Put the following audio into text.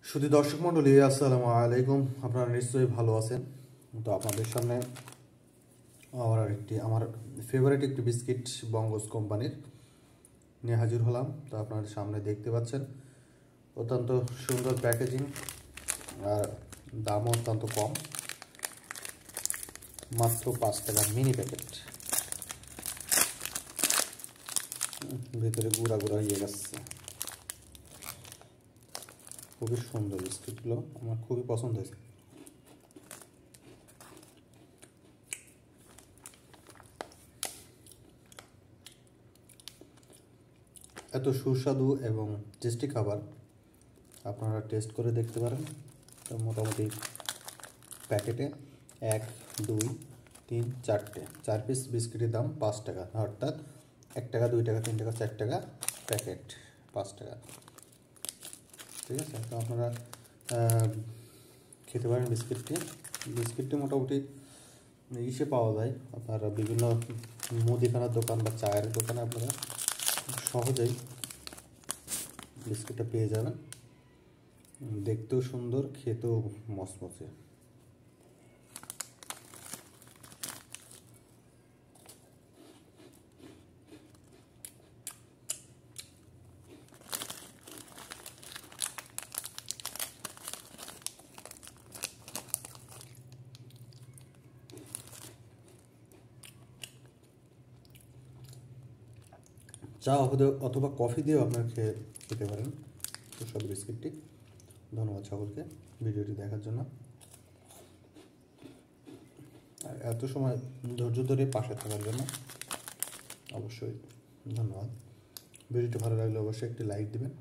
শুধু দর্শক মণ্ডলী, আসসালামু আলাইকুম। আপনারা নিশ্চয়ই ভালো আছেন। তো আপনাদের সামনে আমার ফেভারিট একটি বিস্কিট বঙ্গজ কোম্পানির নিয়ে হাজির হলাম। তো আপনাদের সামনে দেখতে পাচ্ছেন অত্যন্ত সুন্দর প্যাকেজিং আর দামও অত্যন্ত কম, মাত্র 5 টাকার মিনি প্যাকেট। ভিতরে গুঁড়া গুঁড়া হয়ে গেছে। খুবই সুন্দর বিস্কিটগুলো, আমার খুবই পছন্দ হয়েছে। এত সুস্বাদু এবং টেস্টি খাবার আপনারা টেস্ট করে দেখতে পারেন। তো মোটামুটি প্যাকেটে 1, 2, 3, 4 পিস বিস্কিটের দাম 5 টাকা, অর্থাৎ 1 টাকা, 2 টাকা, 3 টাকা, 4 টাকা প্যাকেট 5 টাকা। ঠিক আছে, তো আপনারা খেতে পারেন বিস্কিটটি মোটামুটি ইসে পাওয়া যায়। আপনারা বিভিন্ন মুদিখানার দোকান বা চায়ের দোকানে আপনারা সহজেই বিস্কিটটা পেয়ে যাবেন। দেখতেও সুন্দর, খেতেও মচমচে। চা অথবা কফি দিয়েও আপনারা খেতে পারেন সুস্বাদু বিস্কিটটি। ধন্যবাদ সকলকে ভিডিওটি দেখার জন্য, আর এত সময় ধৈর্য ধরে পাশে থাকার জন্য অবশ্যই ধন্যবাদ। ভিডিওটি ভালো লাগলে অবশ্যই একটি লাইক দিবেন।